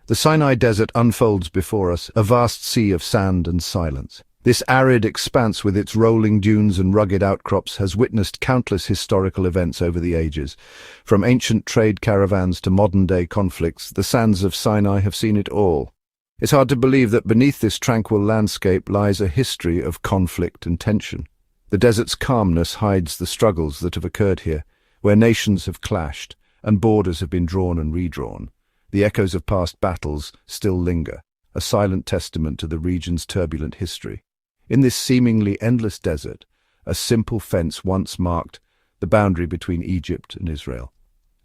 The Sinai Desert unfolds before us, a vast sea of sand and silence. This arid expanse with its rolling dunes and rugged outcrops has witnessed countless historical events over the ages. From ancient trade caravans to modern-day conflicts, the sands of Sinai have seen it all. It's hard to believe that beneath this tranquil landscape lies a history of conflict and tension. The desert's calmness hides the struggles that have occurred here, where nations have clashed and borders have been drawn and redrawn. The echoes of past battles still linger, a silent testament to the region's turbulent history. In this seemingly endless desert, a simple fence once marked the boundary between Egypt and Israel.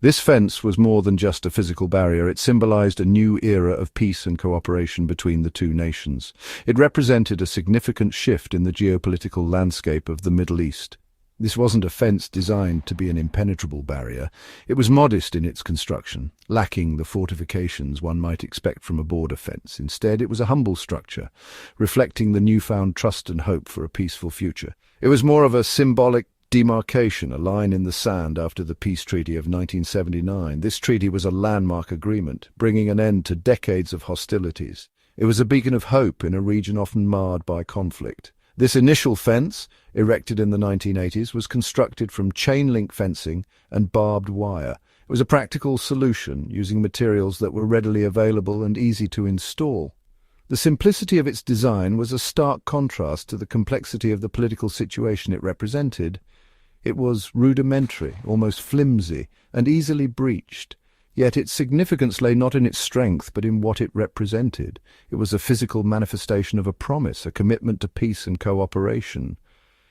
This fence was more than just a physical barrier. It symbolized a new era of peace and cooperation between the two nations. It represented a significant shift in the geopolitical landscape of the Middle East. This wasn't a fence designed to be an impenetrable barrier. It was modest in its construction, lacking the fortifications one might expect from a border fence. Instead, it was a humble structure, reflecting the newfound trust and hope for a peaceful future. It was more of a symbolic demarcation, a line in the sand after the peace treaty of 1979. This treaty was a landmark agreement, bringing an end to decades of hostilities. It was a beacon of hope in a region often marred by conflict. This initial fence, erected in the 1980s, was constructed from chain-link fencing and barbed wire. It was a practical solution, using materials that were readily available and easy to install. The simplicity of its design was a stark contrast to the complexity of the political situation it represented. It was rudimentary, almost flimsy, and easily breached. Yet its significance lay not in its strength, but in what it represented. It was a physical manifestation of a promise, a commitment to peace and cooperation.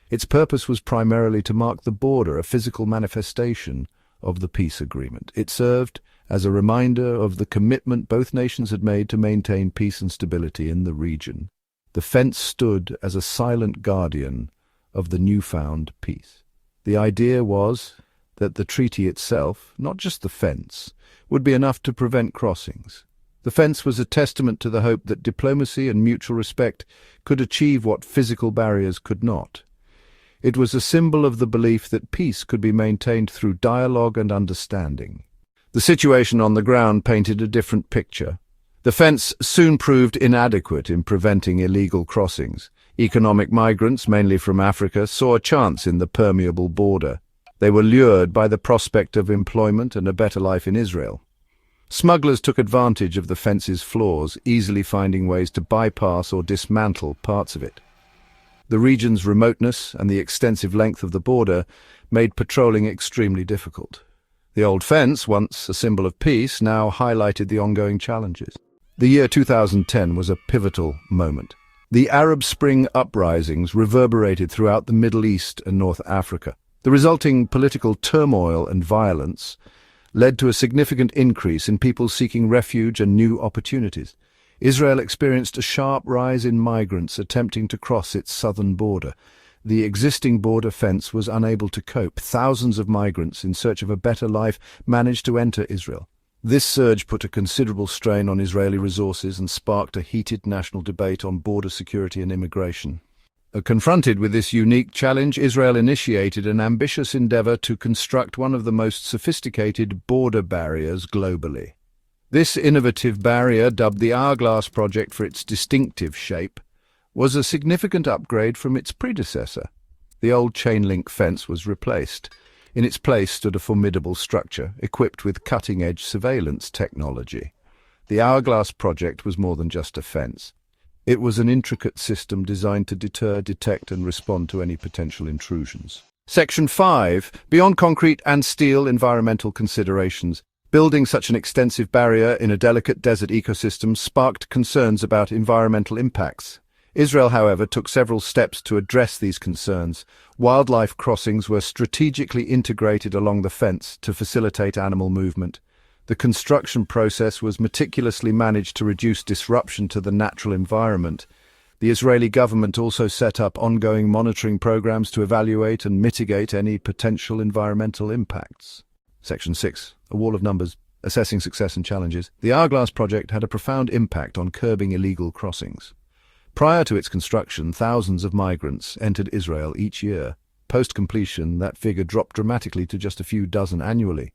Its purpose was primarily to mark the border, a physical manifestation of the peace agreement. It served as a reminder of the commitment both nations had made to maintain peace and stability in the region. The fence stood as a silent guardian of the newfound peace. The idea was that the treaty itself, not just the fence, would be enough to prevent crossings. The fence was a testament to the hope that diplomacy and mutual respect could achieve what physical barriers could not. It was a symbol of the belief that peace could be maintained through dialogue and understanding. The situation on the ground painted a different picture. The fence soon proved inadequate in preventing illegal crossings. Economic migrants, mainly from Africa, saw a chance in the permeable border. They were lured by the prospect of employment and a better life in Israel. Smugglers took advantage of the fence's flaws, easily finding ways to bypass or dismantle parts of it. The region's remoteness and the extensive length of the border made patrolling extremely difficult. The old fence, once a symbol of peace, now highlighted the ongoing challenges. The year 2010 was a pivotal moment. The Arab Spring uprisings reverberated throughout the Middle East and North Africa. The resulting political turmoil and violence led to a significant increase in people seeking refuge and new opportunities. Israel experienced a sharp rise in migrants attempting to cross its southern border. The existing border fence was unable to cope. Thousands of migrants in search of a better life managed to enter Israel. This surge put a considerable strain on Israeli resources and sparked a heated national debate on border security and immigration. Confronted with this unique challenge, Israel initiated an ambitious endeavor to construct one of the most sophisticated border barriers globally. This innovative barrier, dubbed the Hourglass Project for its distinctive shape, was a significant upgrade from its predecessor. The old chain-link fence was replaced. In its place stood a formidable structure, equipped with cutting-edge surveillance technology. The Hourglass Project was more than just a fence. It was an intricate system designed to deter, detect, and respond to any potential intrusions. Section 5. Beyond concrete and steel, environmental considerations. Building such an extensive barrier in a delicate desert ecosystem sparked concerns about environmental impacts. Israel, however, took several steps to address these concerns. Wildlife crossings were strategically integrated along the fence to facilitate animal movement. The construction process was meticulously managed to reduce disruption to the natural environment. The Israeli government also set up ongoing monitoring programs to evaluate and mitigate any potential environmental impacts. Section 6. A wall of numbers. Assessing success and challenges. The Hourglass Project had a profound impact on curbing illegal crossings. Prior to its construction, thousands of migrants entered Israel each year. Post-completion, that figure dropped dramatically to just a few dozen annually.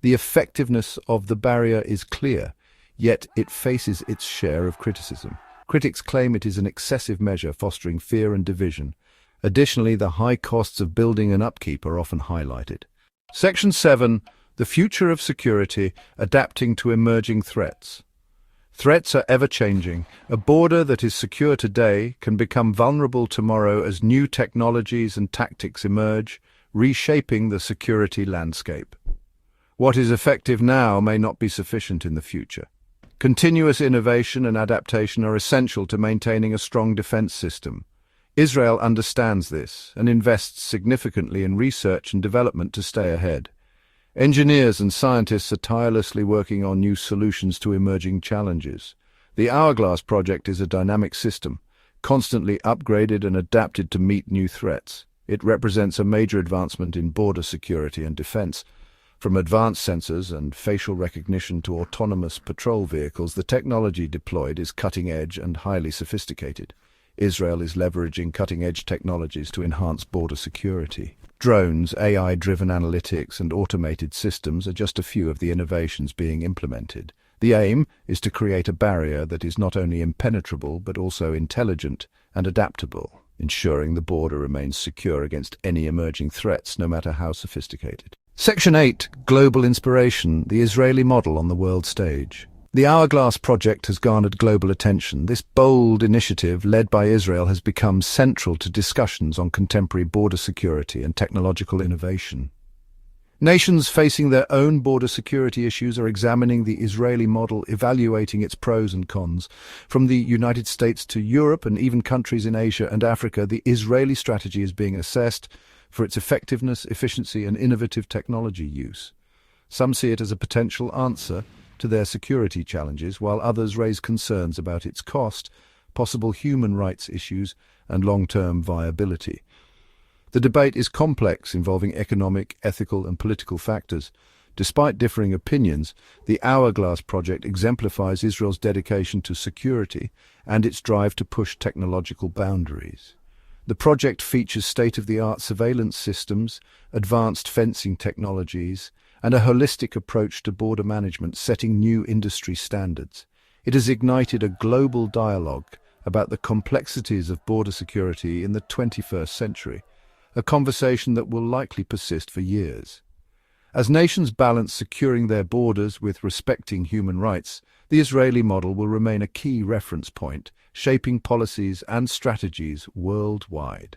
The effectiveness of the barrier is clear. yet it faces its share of criticism. Critics claim it is an excessive measure fostering fear and division. Additionally, the high costs of building and upkeep are often highlighted. Section 7. The future of security, adapting to emerging threats. Threats are ever-changing. A border that is secure today can become vulnerable tomorrow as new technologies and tactics emerge, reshaping the security landscape. What is effective now may not be sufficient in the future. Continuous innovation and adaptation are essential to maintaining a strong defense system. Israel understands this and invests significantly in research and development to stay ahead. Engineers and scientists are tirelessly working on new solutions to emerging challenges. The Hourglass project is a dynamic system, constantly upgraded and adapted to meet new threats. It represents a major advancement in border security and defense. From advanced sensors and facial recognition to autonomous patrol vehicles, the technology deployed is cutting-edge and highly sophisticated. Israel is leveraging cutting-edge technologies to enhance border security. Drones, AI-driven analytics, and automated systems are just a few of the innovations being implemented. The aim is to create a barrier that is not only impenetrable but also intelligent and adaptable, ensuring the border remains secure against any emerging threats, no matter how sophisticated. Section 8. Global Inspiration, the Israeli Model on the World Stage. The Hourglass project has garnered global attention. This bold initiative, led by Israel, has become central to discussions on contemporary border security and technological innovation. Nations facing their own border security issues are examining the Israeli model, evaluating its pros and cons. From the United States to Europe and even countries in Asia and Africa, the Israeli strategy is being assessed for its effectiveness, efficiency, and innovative technology use. Some see it as a potential answer to their security challenges, while others raise concerns about its cost, possible human rights issues, and long-term viability. The debate is complex, involving economic, ethical, and political factors. Despite differing opinions, the Hourglass project exemplifies Israel's dedication to security and its drive to push technological boundaries. The project features state-of-the-art surveillance systems, advanced fencing technologies, and a holistic approach to border management, setting new industry standards. It has ignited a global dialogue about the complexities of border security in the 21st century, a conversation that will likely persist for years. As nations balance securing their borders with respecting human rights, the Israeli model will remain a key reference point, shaping policies and strategies worldwide.